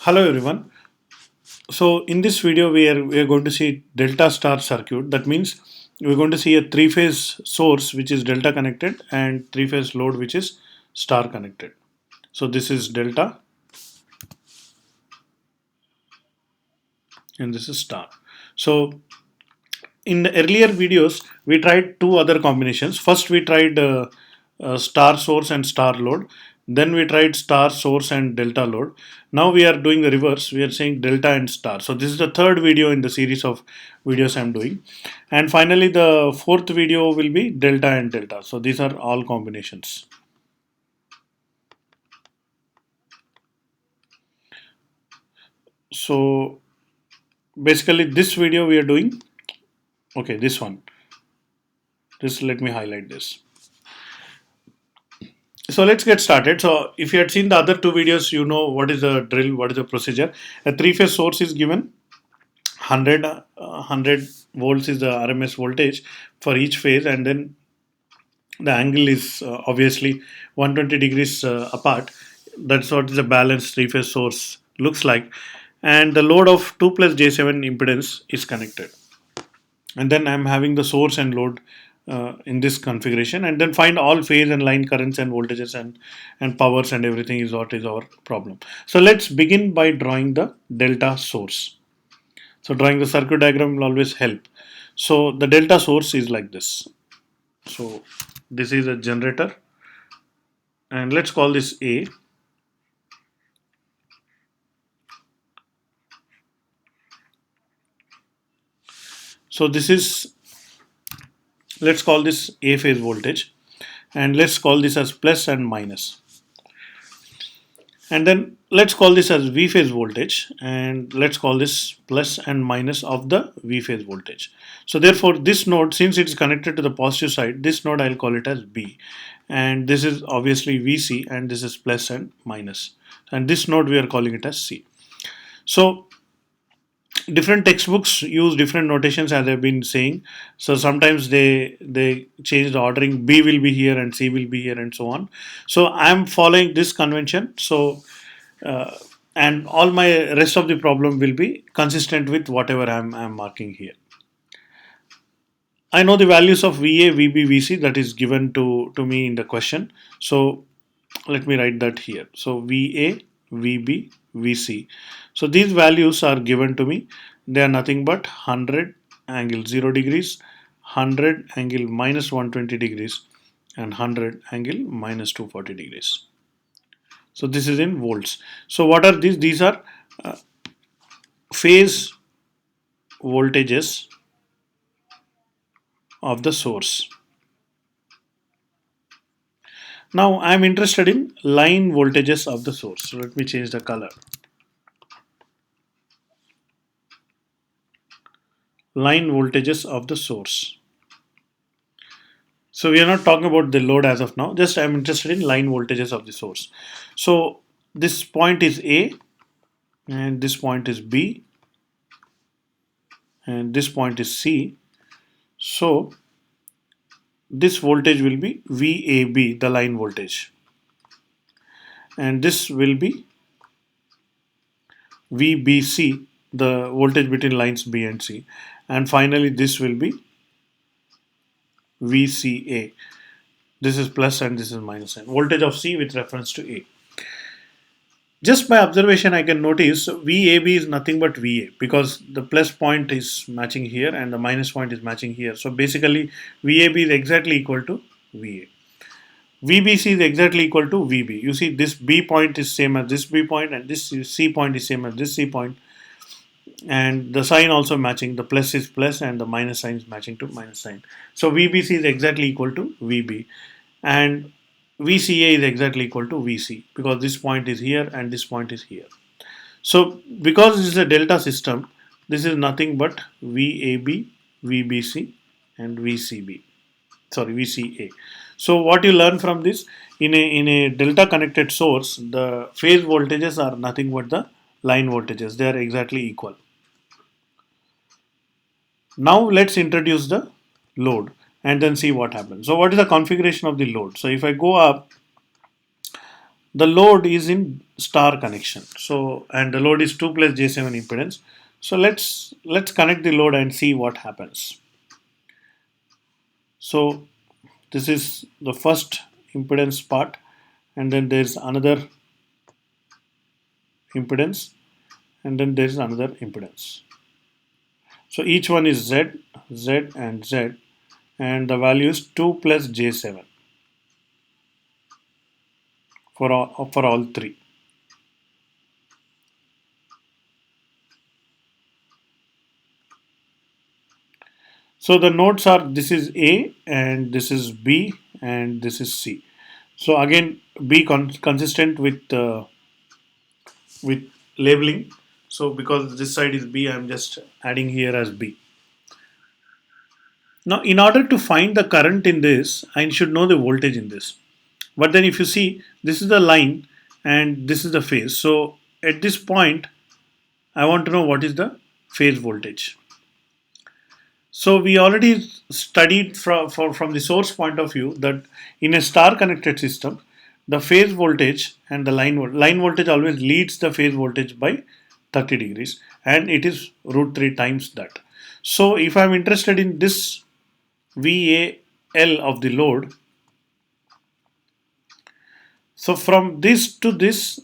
Hello everyone. So in this video we are going to see delta star circuit. That means we're going to see a three-phase source which is delta connected and three-phase load which is star connected. So this is delta and this is star. So in the earlier videos we tried two other combinations. First we tried star source and star load, then we tried star source and delta load. Now we are doing the reverse, we are saying delta and star. So this is the third video in the series of videos I'm doing, and finally the fourth video will be delta and delta. So these are all combinations. So basically this video we are doing, okay, this one, just let me highlight this. So let's get started. So if you had seen the other two videos, you know what is the drill, what is the procedure. A three-phase source is given, 100 volts is the RMS voltage for each phase, and then the angle is obviously 120 degrees apart. That's what the balanced three-phase source looks like. And the load of 2 plus J7 impedance is connected, and then I'm having the source and load in this configuration, and then find all phase and line currents and voltages and powers and everything is what is our problem. So let's begin by drawing the delta source. So drawing the circuit diagram will always help. So the delta source is like this. So this is a generator, and let's call this A. So this is, let's call this A phase voltage, and let's call this as plus and minus. And then let's call this as V phase voltage, and let's call this plus and minus of the V phase voltage. So therefore this node, since it is connected to the positive side, this node I'll call it as B, and this is obviously VC, and this is plus and minus, and this node we are calling it as C. So different textbooks use different notations, as I've been saying. So sometimes they change the ordering. B will be here and C will be here and so on. So I'm following this convention. So and all my rest of the problem will be consistent with whatever I'm marking here. I know the values of VA, VB, VC that is given to me in the question. So let me write that here. So VA, VB, VC. So these values are given to me. They are nothing but 100 angle 0 degrees, 100 angle minus 120 degrees, and 100 angle minus 240 degrees. So this is in volts. So what are these? These are phase voltages of the source. Now I am interested in line voltages of the source. So let me change the color. Line voltages of the source. So we are not talking about the load as of now. Just I'm interested in line voltages of the source. So this point is A, and this point is B, and this point is C. So this voltage will be VAB, the line voltage, and this will be VBC, the voltage between lines B and C, and finally this will be VCA. This is plus and this is minus, and voltage of C with reference to A. Just by observation, I can notice VAB is nothing but VA, because the plus point is matching here and the minus point is matching here. So basically, VAB is exactly equal to VA. VBC is exactly equal to VB. You see, this B point is same as this B point, and this C point is same as this C point, and the sign also matching. The plus is plus and the minus sign is matching to minus sign. So VBC is exactly equal to VB, and VCA is exactly equal to VC, because this point is here and this point is here. So because this is a delta system, this is nothing but VAB, VBC, and VCB. Sorry, VCA. So what you learn from this, in a delta connected source, the phase voltages are nothing but the line voltages. They are exactly equal. Now let's introduce the load and then see what happens. So what is the configuration of the load? So if I go up, the load is in star connection. So and the load is 2 plus J7 impedance. So let's connect the load and see what happens. So this is the first impedance part, and then there's another impedance, and then there's another impedance. So each one is Z, Z and Z, and the value is 2 plus J7 for all three. So the nodes are, this is A and this is B and this is C. So again B consistent with labeling. So because this side is B, I'm just adding here as B. Now in order to find the current in this, I should know the voltage in this. But then if you see, this is the line and this is the phase. So at this point I want to know what is the phase voltage. So we already studied from the source point of view that in a star connected system, the phase voltage and the line voltage always leads the phase voltage by 30 degrees, and it is root 3 times that. So if I'm interested in this VAL of the load, so from this to this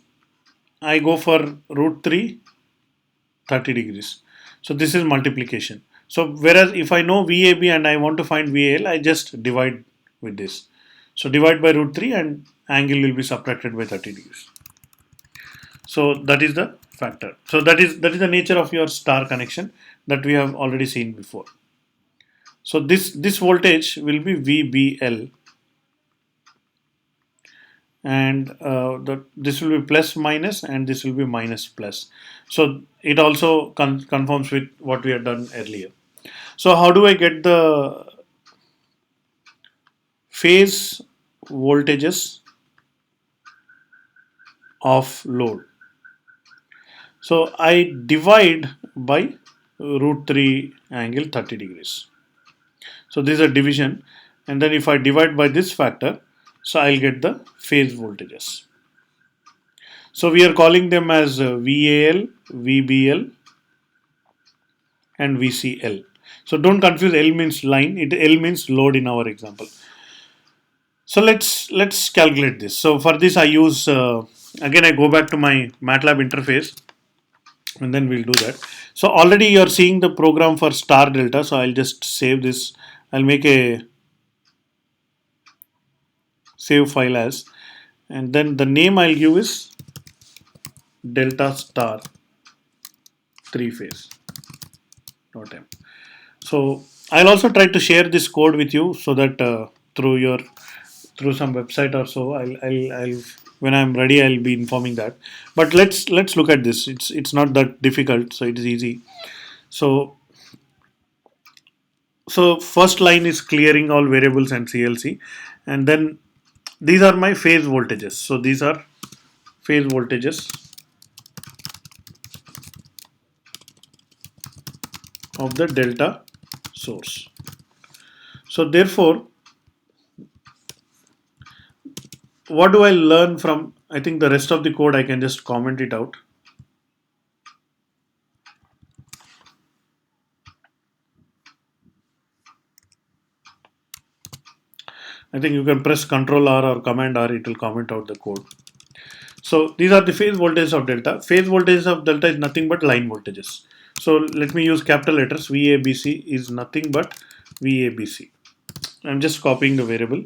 I go for root 3 30 degrees. So this is multiplication. So whereas if I know VAB and I want to find VAL, I just divide with this. So divide by root 3 and angle will be subtracted by 30 degrees. So that is the factor. So that is the nature of your star connection that we have already seen before. So this voltage will be VBL, and this will be plus minus and this will be minus plus. So it also conforms with what we had done earlier. So how do I get the phase voltages of load? So I divide by root 3 angle 30 degrees. So this is a division, and then if I divide by this factor, so I'll get the phase voltages. So we are calling them as VAL, VBL and VCL. So don't confuse L means line, L means load in our example. So let's calculate this. So for this I use again I go back to my MATLAB interface, and then we'll do that. So already you're seeing the program for star delta, so I'll just save this. I'll make a save file as, and then the name I'll give is delta star 3 phase .m. So I'll also try to share this code with you so that through some website or so, I'll when I'm ready I'll be informing that. But let's look at this. It's not that difficult, so it is easy. So first line is clearing all variables and CLC, and then these are my phase voltages. So these are phase voltages of the delta source. So therefore, what do I learn from? I think the rest of the code I can just comment it out. I think you can press Ctrl R or Command R, it will comment out the code. So these are the phase voltages of delta. Phase voltages of delta is nothing but line voltages. So let me use capital letters. VABC is nothing but VABC. I'm just copying the variable.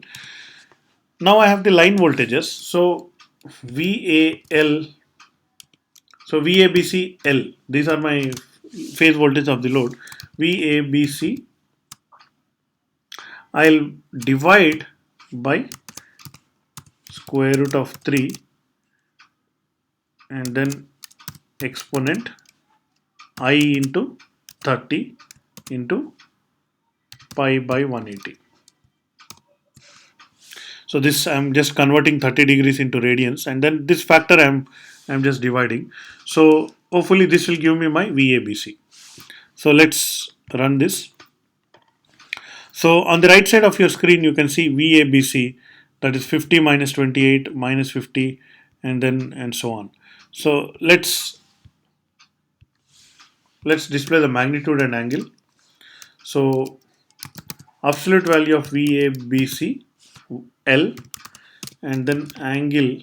Now I have the line voltages. So VAL, so VABCL, these are my phase voltage of the load. VABC, I'll divide by square root of 3 and then exponent I into 30 into pi by 180. So this I'm just converting 30 degrees into radians, and then this factor I'm just dividing. So hopefully this will give me my VABC. So let's run this. So on the right side of your screen you can see VABC, that is 50 minus 28 minus 50, and then and so on. So let's display the magnitude and angle. So absolute value of VABC L, and then angle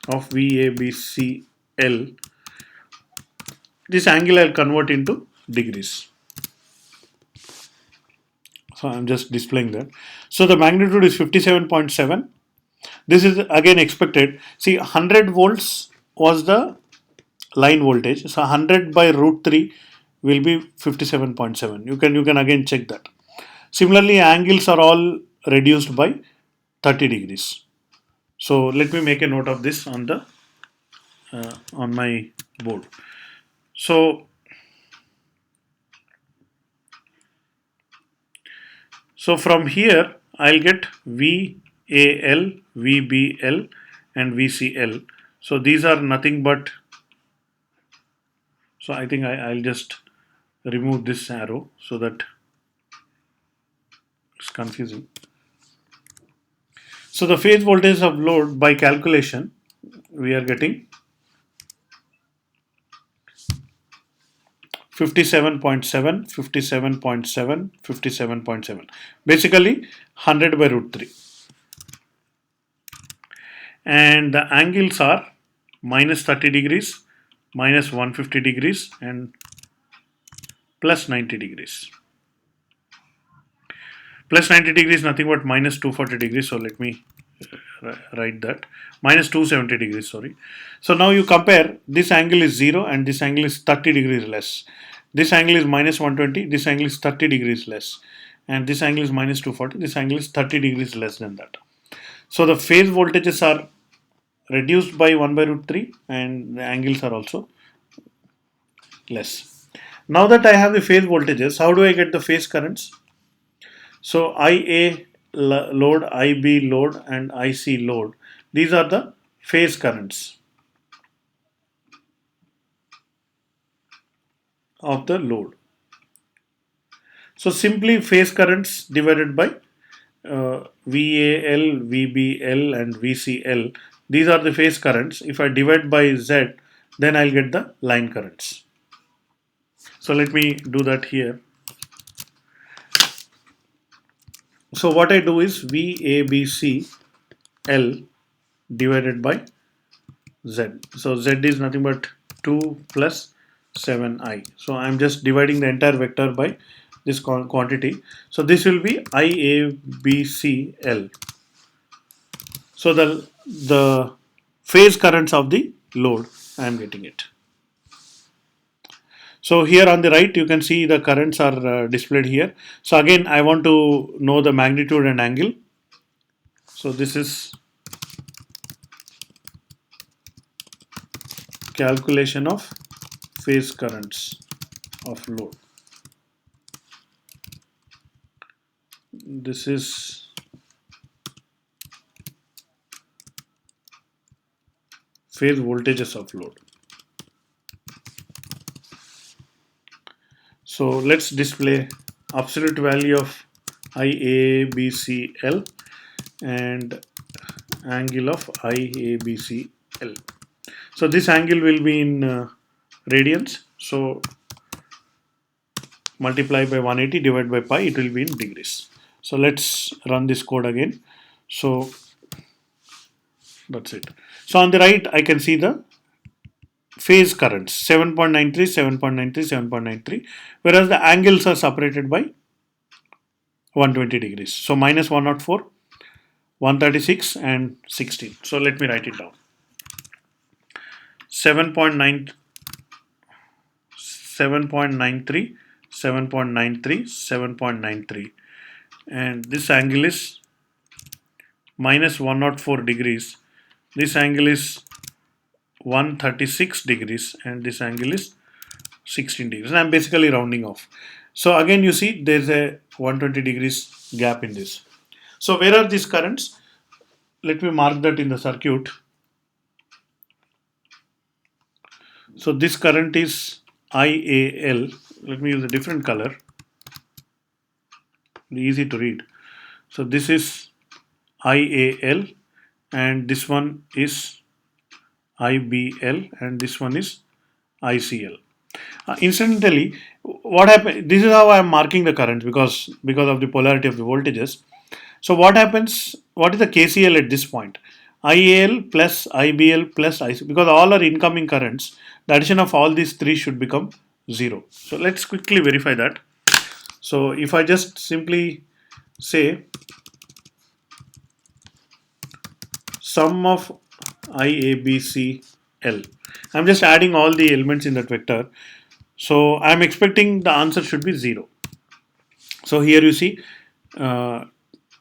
of VABC L. This angle I'll convert into degrees. So I'm just displaying that. So the magnitude is 57.7. This is again expected. See, 100 volts was the line voltage. So 100 by root 3 will be 57.7. You can again check that. Similarly, angles are all reduced by 30 degrees. So let me make a note of this on my board. So from here I'll get VAL, VBL, and VCL. So these are nothing but. So I think I'll just remove this arrow so that it's confusing. So the phase voltage of load by calculation, we are getting 57.7, 57.7, 57.7. Basically 100 by root 3. And the angles are minus 30 degrees, minus 150 degrees, and plus 90 degrees. Plus 90 degrees nothing but minus 240 degrees. So let me write that. Minus 270 degrees, sorry. So now you compare, this angle is 0 and this angle is 30 degrees less. This angle is minus 120, this angle is 30 degrees less. And this angle is minus 240, this angle is 30 degrees less than that. So the phase voltages are reduced by 1 by root 3 and the angles are also less. Now that I have the phase voltages, how do I get the phase currents? So IA load, IB load, and IC load, these are the phase currents of the load. So simply phase currents divided by VAL, VBL, and VCL. These are the phase currents. If I divide by Z, then I'll get the line currents. So let me do that here. So what I do is VABC L divided by Z. So Z is nothing but 2 plus 7I. So I'm just dividing the entire vector by this quantity. So this will be IABCL. So the phase currents of the load, I am getting it. So here on the right you can see the currents are displayed here. So again I want to know the magnitude and angle. So this is calculation of phase currents of load. This is phase voltages of load. So let's display absolute value of IABCL and angle of IABCL. So this angle will be in radians. So multiply by 180 divided by pi, it will be in degrees. So let's run this code again. So that's it. So on the right I can see the phase currents 7.93, 7.93, 7.93, whereas the angles are separated by 120 degrees. So minus 104, 136, and 16. So let me write it down. 7.9, 7.93, 7.93, 7.93, and this angle is minus 104 degrees. This angle is 136 degrees and this angle is 16 degrees. And I'm basically rounding off. So again you see there's a 120 degrees gap in this. So where are these currents? Let me mark that in the circuit. So this current is IAL. Let me use a different color. Easy to read. So this is IAL and this one is IBL, and this one is ICL. Incidentally, what happened? This is how I am marking the current because of the polarity of the voltages. So what happens? What is the KCL at this point? IAL plus IBL plus IC, because all are incoming currents. The addition of all these three should become zero. So let's quickly verify that. So if I just simply say sum of IABCL, I'm just adding all the elements in that vector. So I'm expecting the answer should be 0. So here you see uh,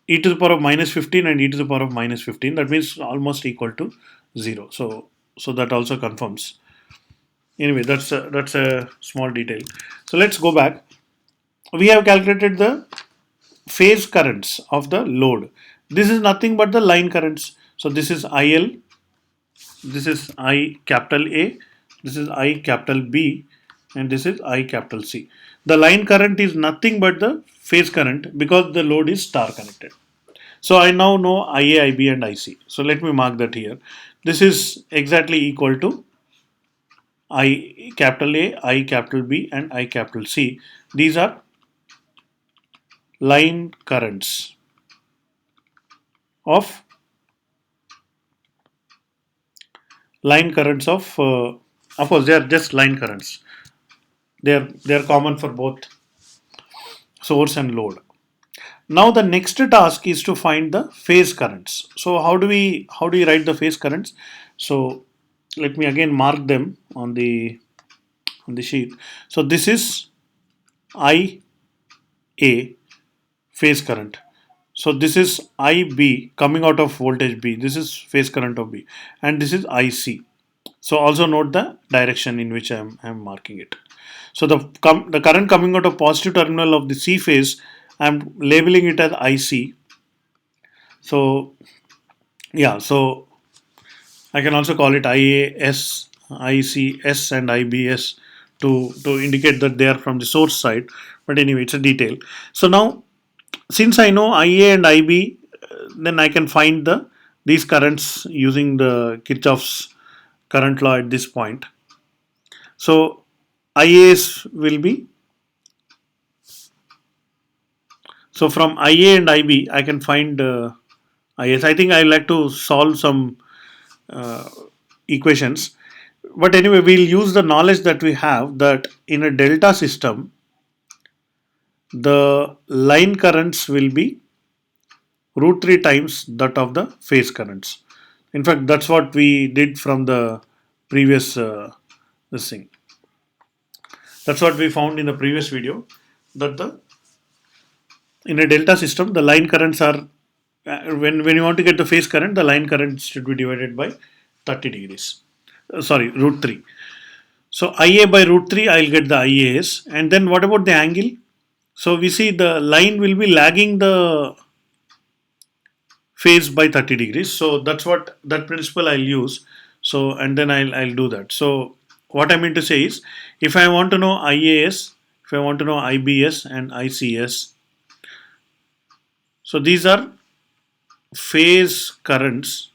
e to the power of minus 15 and e to the power of minus 15. That means almost equal to 0. So that also confirms. Anyway, that's a small detail. So let's go back. We have calculated the phase currents of the load. This is nothing but the line currents. So this is IL, this is I capital A, this is I capital B, and this is I capital C. The line current is nothing but the phase current because the load is star connected. So I now know IA, IB, and IC. So let me mark that here. This is exactly equal to I capital A, I capital B, and I capital C. These are line currents of of course they are just line currents. They are common for both source and load. Now the next task is to find the phase currents. So how do we write the phase currents? So let me again mark them on the sheet. So this is IA phase current. So this is IB coming out of voltage B. This is phase current of B, and this is IC. So also note the direction in which I am marking it. So the current coming out of positive terminal of the C phase, I am labeling it as IC. So yeah, so I can also call it IAS, ICS, and IBS to indicate that they are from the source side. But anyway, it's a detail. So now, since I know IA and IB, then I can find these currents using the Kirchhoff's current law at this point. So IAs will be, so from IA and IB I can find IAs. I think I like to solve some uh, equations. But anyway, we'll use the knowledge that we have that in a delta system, the line currents will be root 3 times that of the phase currents. In fact, that's what we did from the previous this thing. That's what we found in the previous video, that the in a delta system the line currents are when you want to get the phase current, the line current should be divided by 30 degrees. Sorry, root 3. So IA by root 3, I'll get the IAS. And then what about the angle? So we see the line will be lagging the phase by 30 degrees. So that's what that principle I'll use. So and then I'll do that. So what I mean to say is, if I want to know IAS, if I want to know IBS and ICS, so these are phase currents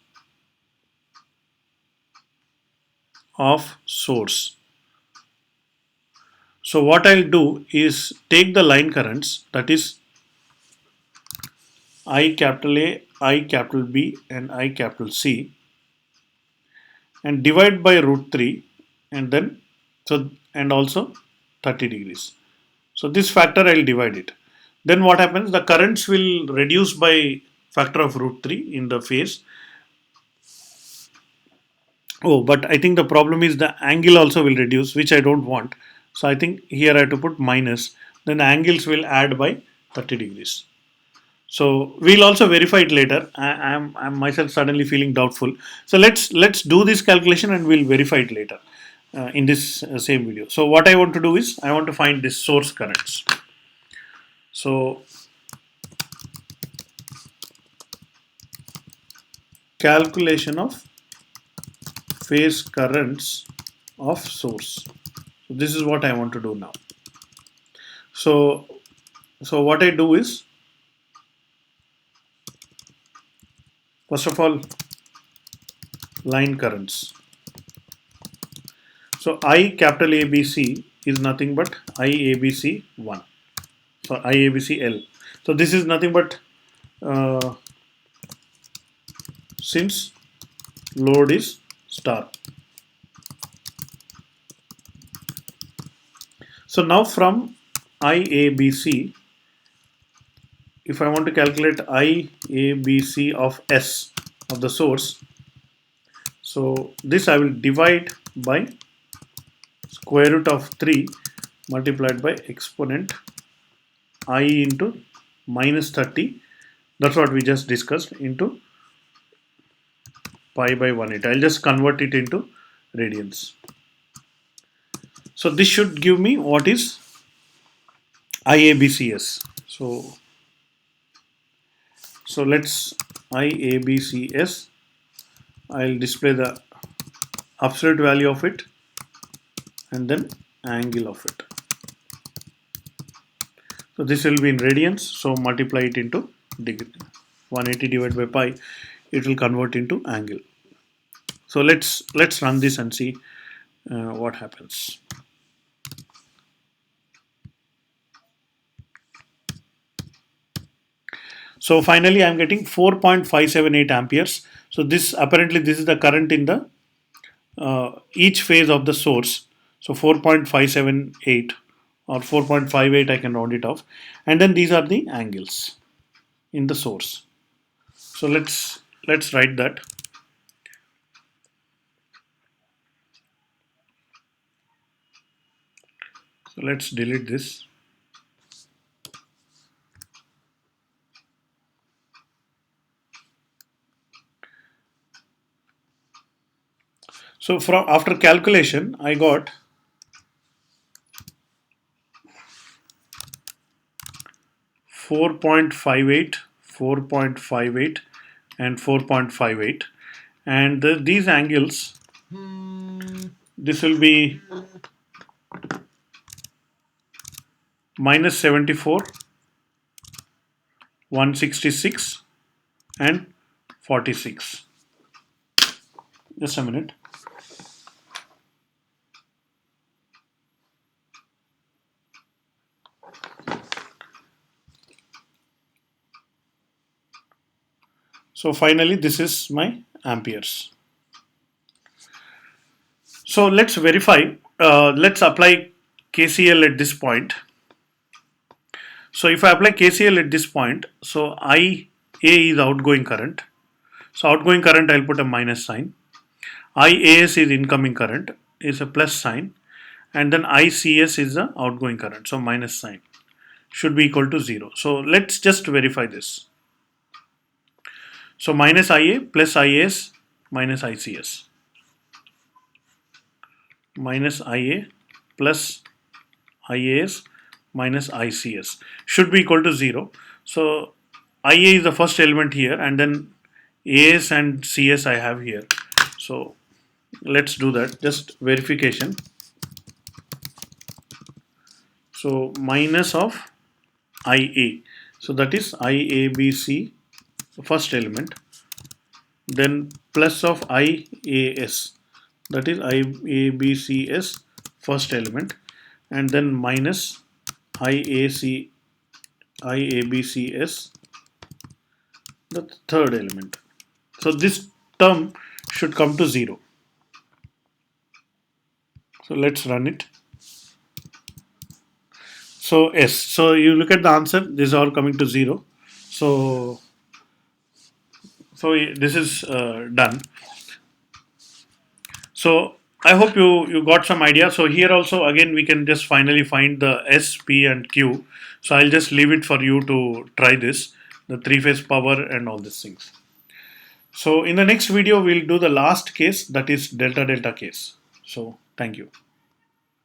of source. So what I'll do is take the line currents, that is I capital A, I capital B, and I capital C, and divide by root 3, and then and also 30 degrees. So this factor I'll divide it. Then what happens? The currents will reduce by factor of root 3 in the phase. Oh, but I think the problem is the angle also will reduce, which I don't want. So I think here I have to put minus. Then the angles will add by 30 degrees. So we'll also verify it later. I'm myself suddenly feeling doubtful. So let's do this calculation and we'll verify it later in this same video. So what I want to do is I want to find this source currents. So calculation of phase currents of source. So this is what I want to do now. So what I do is, first of all, line currents. So I capital ABC is nothing but IABC1. So IABCL. So this is nothing but uh, since load is star. So now from IABC, if I want to calculate IABC of S of the source, so this I will divide by square root of 3 multiplied by exponent I into minus 30. That's what we just discussed into pi by 180. I'll just convert it into radians. So this should give me what is IABCS. So let's IABCS. I'll display the absolute value of it and then angle of it. So this will be in radians. So multiply it into degree. 180 divided by pi, it will convert into angle. So let's run this and see what happens. So finally, I'm getting 4.578 amperes. So this apparently this is the current in the each phase of the source. So 4.578 or 4.58, I can round it off, and then these are the angles in the source. So let's write that. So let's delete this. So from after calculation, I got 4.58, 4.58, and 4.58, and these angles. This will be minus 74, 166, and 46. Just a minute. So finally, this is my amperes. So let's verify. Let's apply KCL at this point. So if I apply KCL at this point, so IA is outgoing current. So outgoing current, I'll put a minus sign. IAS is incoming current, is a plus sign, and then ICS is the outgoing current. So minus sign should be equal to 0. So let's just verify this. So minus IA plus IAS minus ICS. Minus IA plus IAS minus ICS should be equal to 0. So IA is the first element here, and then AS and CS I have here. So let's do that, just verification. So minus of IA, so that is IABC, first element, then plus of IAS, that is IABCS, first element, and then minus IABCS, the third element. So this term should come to 0. So let's run it. So yes, so you look at the answer, this is all coming to 0. So this is done. So I hope you got some idea. So here also again we can just finally find the S, P and Q. So I'll just leave it for you to try this, the three-phase power and all these things. So in the next video we'll do the last case, that is delta delta case. So thank you.